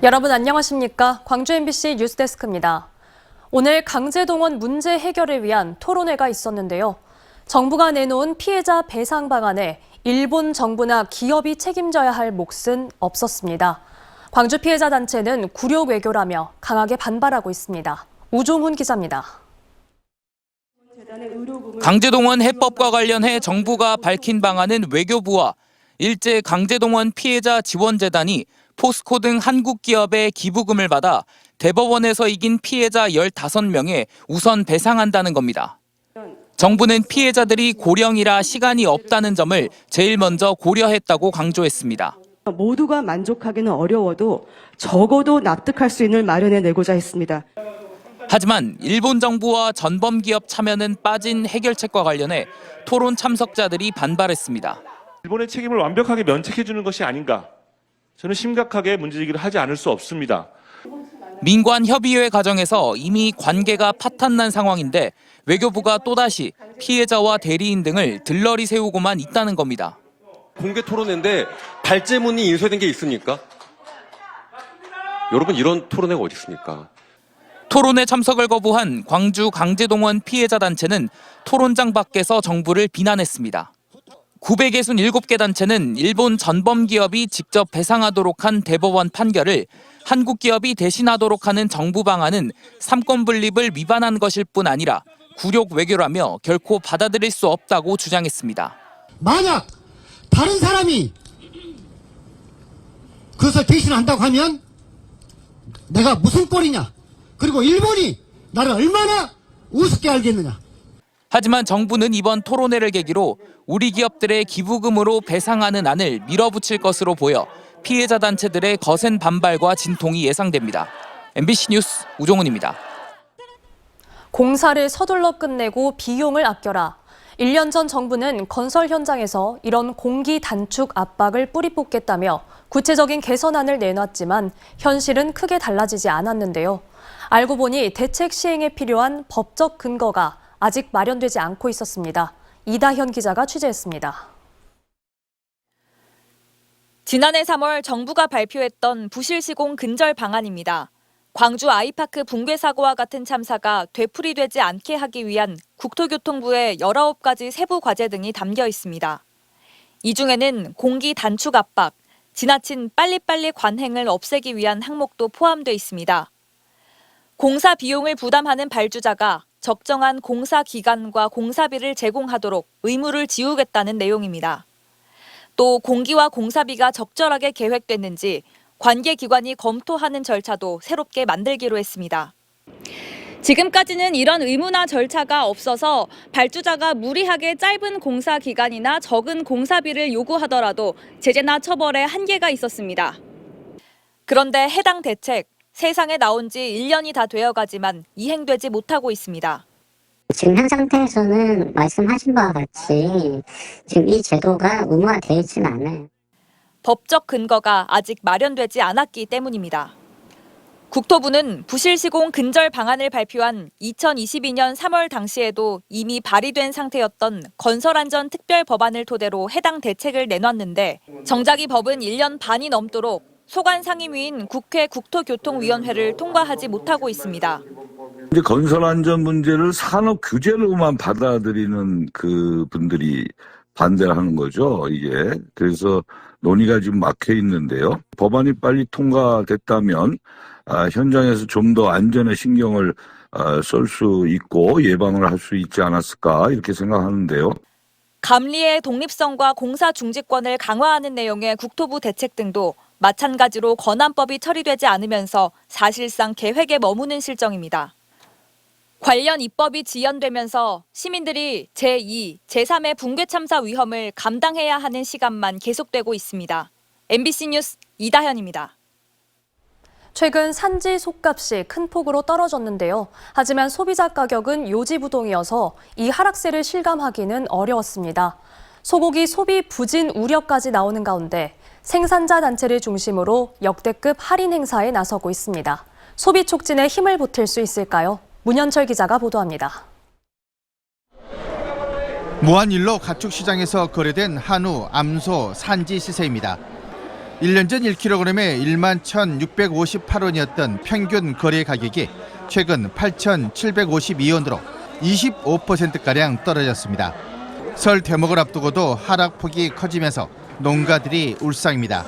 여러분 안녕하십니까? 광주 MBC 뉴스데스크입니다. 오늘 강제동원 문제 해결을 위한 토론회가 있었는데요. 정부가 내놓은 피해자 배상 방안에 일본 정부나 기업이 책임져야 할 몫은 없었습니다. 광주 피해자 단체는 굴욕 외교라며 강하게 반발하고 있습니다. 우종훈 기자입니다. 강제동원 해법과 관련해 정부가 밝힌 방안은 외교부와 일제 강제동원 피해자 지원재단이 포스코 등 한국 기업의 기부금을 받아 대법원에서 이긴 피해자 15명에 우선 배상한다는 겁니다. 정부는 피해자들이 고령이라 시간이 없다는 점을 제일 먼저 고려했다고 강조했습니다. 모두가 만족하기는 어려워도 적어도 납득할 수 있는 마련해 내고자 했습니다. 하지만 일본 정부와 전범 기업 참여는 빠진 해결책과 관련해 토론 참석자들이 반발했습니다. 일본의 책임을 완벽하게 면책해 주는 것이 아닌가. 저는 심각하게 문제제기를 하지 않을 수 없습니다. 민관 협의회 과정에서 이미 관계가 파탄난 상황인데 외교부가 또다시 피해자와 대리인 등을 들러리 세우고만 있다는 겁니다. 공개 토론회인데 발제문이 인쇄된 게 있습니까? 여러분 이런 토론회가 어디 있습니까? 토론회 참석을 거부한 광주 강제동원 피해자 단체는 토론장 밖에서 정부를 비난했습니다. 967개 단체는 일본 전범 기업이 직접 배상하도록 한 대법원 판결을 한국 기업이 대신하도록 하는 정부 방안은 삼권 분립을 위반한 것일 뿐 아니라 굴욕 외교라며 결코 받아들일 수 없다고 주장했습니다. 만약 다른 사람이 그것을 대신한다고 하면 내가 무슨 꼴이냐? 그리고 일본이 나를 얼마나 우습게 알겠느냐? 하지만 정부는 이번 토론회를 계기로 우리 기업들의 기부금으로 배상하는 안을 밀어붙일 것으로 보여 피해자 단체들의 거센 반발과 진통이 예상됩니다. MBC 뉴스 우종훈입니다. 공사를 서둘러 끝내고 비용을 아껴라. 1년 전 정부는 건설 현장에서 이런 공기 단축 압박을 뿌리 뽑겠다며 구체적인 개선안을 내놨지만 현실은 크게 달라지지 않았는데요. 알고 보니 대책 시행에 필요한 법적 근거가 아직 마련되지 않고 있었습니다. 이다현 기자가 취재했습니다. 지난해 3월 정부가 발표했던 부실시공 근절 방안입니다. 광주 아이파크 붕괴 사고와 같은 참사가 되풀이되지 않게 하기 위한 국토교통부의 19가지 세부 과제 등이 담겨 있습니다. 이 중에는 공기 단축 압박, 지나친 빨리빨리 관행을 없애기 위한 항목도 포함돼 있습니다. 공사 비용을 부담하는 발주자가 적정한 공사 기간과 공사비를 제공하도록 의무를 지우겠다는 내용입니다. 또 공기와 공사비가 적절하게 계획됐는지 관계기관이 검토하는 절차도 새롭게 만들기로 했습니다. 지금까지는 이런 의무나 절차가 없어서 발주자가 무리하게 짧은 공사 기간이나 적은 공사비를 요구하더라도 제재나 처벌에 한계가 있었습니다. 그런데 해당 대책, 세상에 나온 지 1년이 다 되어가지만 이행되지 못하고 있습니다. 지금 현 상태에서는 말씀하신 바와 같이 지금 이 제도가 의무화되어 있지는 않아요. 법적 근거가 아직 마련되지 않았기 때문입니다. 국토부는 부실시공 근절 방안을 발표한 2022년 3월 당시에도 이미 발의된 상태였던 건설안전 특별법안을 토대로 해당 대책을 내놨는데 정작 이 법은 1년 반이 넘도록 소관 상임위인 국회 국토교통위원회를 통과하지 못하고 있습니다. 이제 건설 안전 문제를 산업 규제로만 받아들이는 그 분들이 반대를 하는 거죠, 이게. 그래서 논의가 지금 막혀 있는데요. 법안이 빨리 통과됐다면 현장에서 좀 더 안전에 신경을 쓸 수 있고 예방을 할 수 있지 않았을까 이렇게 생각하는데요. 감리의 독립성과 공사 중지권을 강화하는 내용의 국토부 대책 등도 마찬가지로 건안법이 처리되지 않으면서 사실상 계획에 머무는 실정입니다. 관련 입법이 지연되면서 시민들이 제2, 제3의 붕괴 참사 위험을 감당해야 하는 시간만 계속되고 있습니다. MBC 뉴스 이다현입니다. 최근 산지 솥값이 큰 폭으로 떨어졌는데요. 하지만 소비자 가격은 요지부동이어서 이 하락세를 실감하기는 어려웠습니다. 소고기 소비 부진 우려까지 나오는 가운데 생산자 단체를 중심으로 역대급 할인 행사에 나서고 있습니다. 소비 촉진에 힘을 보탤 수 있을까요? 문현철 기자가 보도합니다. 무한일로 가축시장에서 거래된 한우, 암소, 산지 시세입니다. 1년 전 1kg에 11,658원이었던 평균 거래 가격이 최근 8,752원으로 25%가량 떨어졌습니다. 설 대목을 앞두고도 하락폭이 커지면서 농가들이 울상입니다.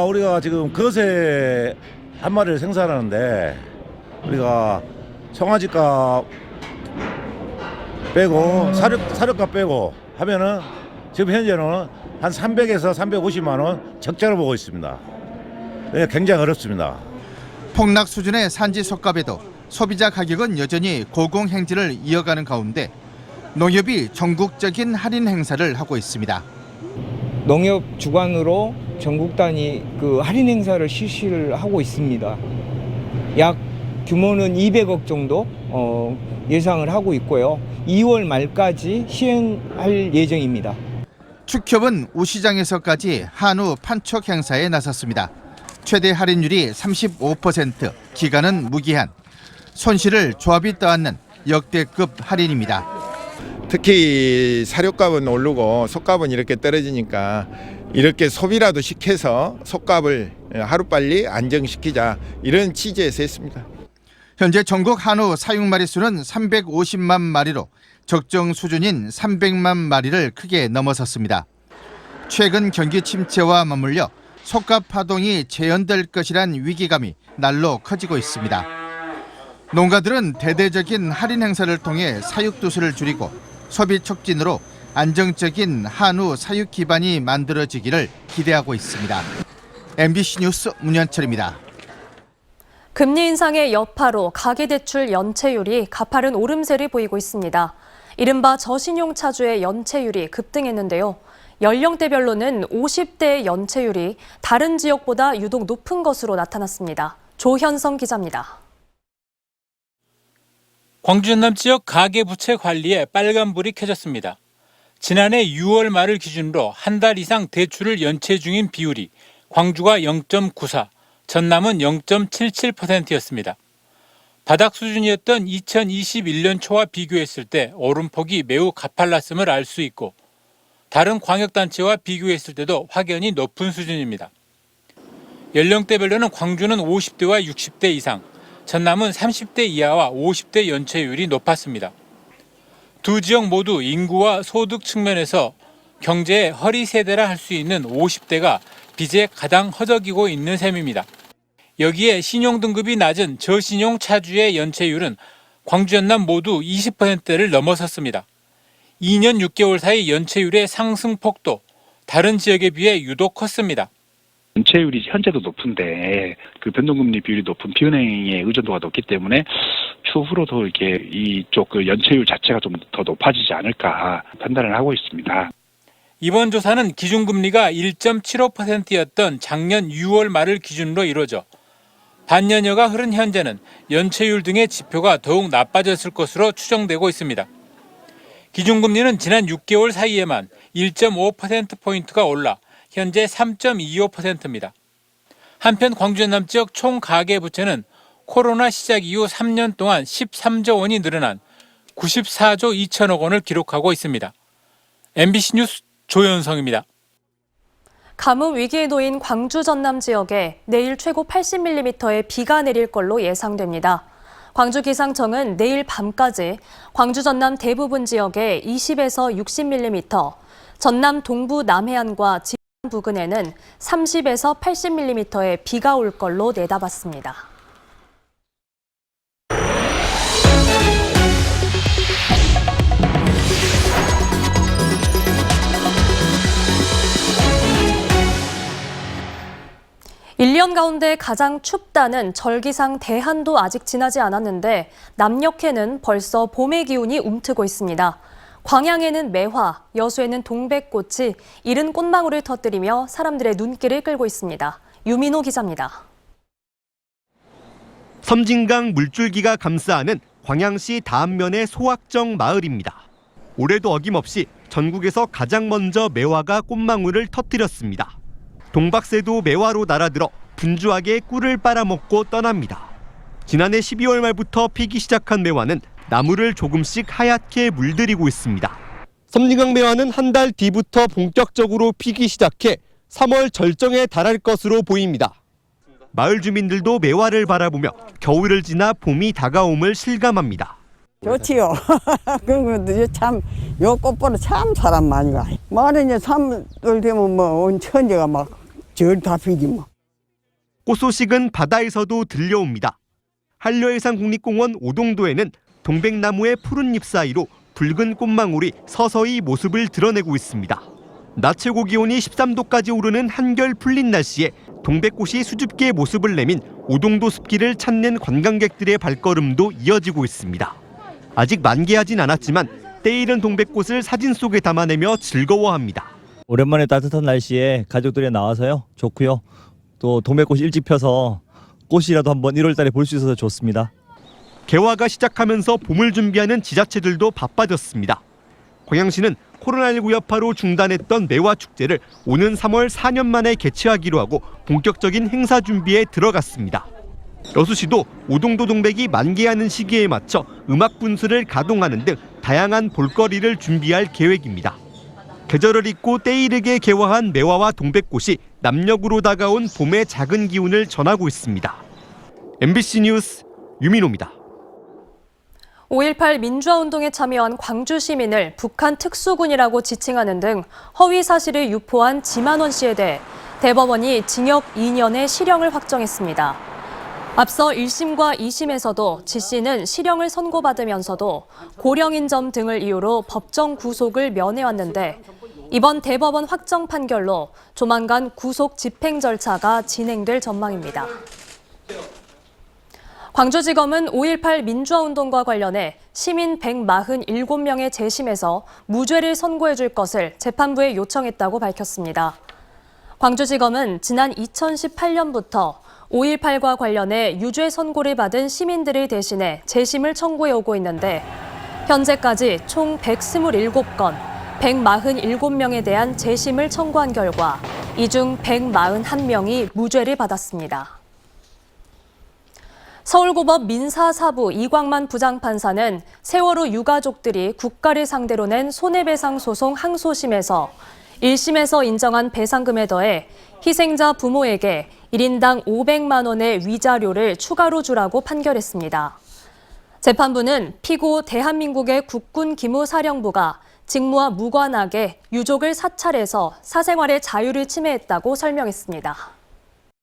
우리가 지금 거세 한 마리를 생산하는데 우리가 송아지값 빼고 사료값 빼고 하면은 지금 현재는 한 300에서 350만 원 적자로 보고 있습니다. 네, 굉장히 어렵습니다. 폭락 수준의 산지 속값에도 소비자 가격은 여전히 고공행진을 이어가는 가운데 농협이 전국적인 할인 행사를 하고 있습니다. 농협 주관으로 전국 단위 할인 행사를 실시를 하고 있습니다. 약 규모는 200억 정도 예상을 하고 있고요. 2월 말까지 시행할 예정입니다. 축협은 우시장에서까지 한우 판촉 행사에 나섰습니다. 최대 할인율이 35%, 기간은 무기한. 손실을 조합이 떠안는 역대급 할인입니다. 특히 사료값은 오르고 속값은 이렇게 떨어지니까 이렇게 소비라도 시켜서 속값을 하루빨리 안정시키자, 이런 취지에서 했습니다. 현재 전국 한우 사육 마리수는 350만 마리로 적정 수준인 300만 마리를 크게 넘어섰습니다. 최근 경기 침체와 맞물려 속값 파동이 재현될 것이란 위기감이 날로 커지고 있습니다. 농가들은 대대적인 할인 행사를 통해 사육 두수를 줄이고 소비 촉진으로 안정적인 한우 사육 기반이 만들어지기를 기대하고 있습니다. MBC 뉴스 문현철입니다. 금리 인상의 여파로 가계대출 연체율이 가파른 오름세를 보이고 있습니다. 이른바 저신용차주의 연체율이 급등했는데요. 연령대별로는 50대의 연체율이 다른 지역보다 유독 높은 것으로 나타났습니다. 조현성 기자입니다. 광주 전남 지역 가계부채 관리에 빨간불이 켜졌습니다. 지난해 6월 말을 기준으로 한 달 이상 대출을 연체 중인 비율이 광주가 0.94, 전남은 0.77%였습니다. 바닥 수준이었던 2021년 초와 비교했을 때 오름폭이 매우 가팔랐음을 알 수 있고 다른 광역단체와 비교했을 때도 확연히 높은 수준입니다. 연령대별로는 광주는 50대와 60대 이상, 전남은 30대 이하와 50대 연체율이 높았습니다. 두 지역 모두 인구와 소득 측면에서 경제의 허리 세대라 할 수 있는 50대가 빚에 가장 허덕이고 있는 셈입니다. 여기에 신용등급이 낮은 저신용 차주의 연체율은 광주 전남 모두 20%를 넘어섰습니다. 2년 6개월 사이 연체율의 상승폭도 다른 지역에 비해 유독 컸습니다. 연체율이 현재도 높은데 그 변동금리 비율이 높은 비은행의 의존도가 높기 때문에 추후로도 이렇게 이쪽 연체율 자체가 좀 더 높아지지 않을까 판단을 하고 있습니다. 이번 조사는 기준금리가 1.75%였던 작년 6월 말을 기준으로 이루어져 반년여가 흐른 현재는 연체율 등의 지표가 더욱 나빠졌을 것으로 추정되고 있습니다. 기준금리는 지난 6개월 사이에만 1.5%포인트가 올라 현재 3.25%입니다. 한편 광주 전남 지역 총 가계부채는 코로나 시작 이후 3년 동안 13조 원이 늘어난 94조 2천억 원을 기록하고 있습니다. MBC 뉴스 조현성입니다. 가뭄 위기에 놓인 광주 전남 지역에 내일 최고 80mm의 비가 내릴 걸로 예상됩니다. 광주기상청은 내일 밤까지 광주 전남 대부분 지역에 20에서 60mm, 전남 동부 남해안과 지방 부근에는 30에서 80mm의 비가 올 걸로 내다봤습니다. 일 년 가운데 가장 춥다는 절기상 대한도 아직 지나지 않았는데 남녘에는 벌써 봄의 기운이 움트고 있습니다. 광양에는 매화, 여수에는 동백꽃이 이른 꽃망울을 터뜨리며 사람들의 눈길을 끌고 있습니다. 유민호 기자입니다. 섬진강 물줄기가 감싸는 광양시 다안면의 소악정 마을입니다. 올해도 어김없이 전국에서 가장 먼저 매화가 꽃망울을 터뜨렸습니다. 동박새도 매화로 날아들어 분주하게 꿀을 빨아먹고 떠납니다. 지난해 12월 말부터 피기 시작한 매화는 나무를 조금씩 하얗게 물들이고 있습니다. 섬진강 매화는 한 달 뒤부터 본격적으로 피기 시작해 3월 절정에 달할 것으로 보입니다. 마을 주민들도 매화를 바라보며 겨울을 지나 봄이 다가옴을 실감합니다. 좋지요. 그리고 참, 요 꽃보다 참 사람 많이 가. 말은 이제 3월 되면 뭐, 온 천지가 막, 절 다 피지 뭐. 꽃 소식은 바다에서도 들려옵니다. 한려해상 국립공원 오동도에는 동백나무의 푸른 잎 사이로 붉은 꽃망울이 서서히 모습을 드러내고 있습니다. 낮 최고 기온이 13도까지 오르는 한결 풀린 날씨에 동백꽃이 수줍게 모습을 내민 오동도 숲길을 찾는 관광객들의 발걸음도 이어지고 있습니다. 아직 만개하진 않았지만 때이른 동백꽃을 사진 속에 담아내며 즐거워합니다. 오랜만에 따뜻한 날씨에 가족들이 나와서요. 좋고요. 또 동백꽃이 일찍 펴서 꽃이라도 한번 1월 달에 볼 수 있어서 좋습니다. 개화가 시작하면서 봄을 준비하는 지자체들도 바빠졌습니다. 광양시는 코로나19 여파로 중단했던 매화 축제를 오는 3월 4년 만에 개최하기로 하고 본격적인 행사 준비에 들어갔습니다. 여수시도 오동도 동백이 만개하는 시기에 맞춰 음악 분수를 가동하는 등 다양한 볼거리를 준비할 계획입니다. 계절을 잊고 때이르게 개화한 매화와 동백꽃이 남녘으로 다가온 봄의 작은 기운을 전하고 있습니다. MBC 뉴스 유민호입니다. 5.18 민주화운동에 참여한 광주 시민을 북한 특수군이라고 지칭하는 등 허위 사실을 유포한 지만원 씨에 대해 대법원이 징역 2년의 실형을 확정했습니다. 앞서 1심과 2심에서도 지 씨는 실형을 선고받으면서도 고령인 점 등을 이유로 법정 구속을 면해왔는데 이번 대법원 확정 판결로 조만간 구속 집행 절차가 진행될 전망입니다. 광주지검은 5.18 민주화운동과 관련해 시민 147명의 재심에서 무죄를 선고해 줄 것을 재판부에 요청했다고 밝혔습니다. 광주지검은 지난 2018년부터 5.18과 관련해 유죄 선고를 받은 시민들을 대신해 재심을 청구해 오고 있는데 현재까지 총 127건, 147명에 대한 재심을 청구한 결과 이 중 141명이 무죄를 받았습니다. 서울고법 민사사부 이광만 부장판사는 세월호 유가족들이 국가를 상대로 낸 손해배상 소송 항소심에서 1심에서 인정한 배상금에 더해 희생자 부모에게 1인당 500만 원의 위자료를 추가로 주라고 판결했습니다. 재판부는 피고 대한민국의 국군기무사령부가 직무와 무관하게 유족을 사찰해서 사생활의 자유를 침해했다고 설명했습니다.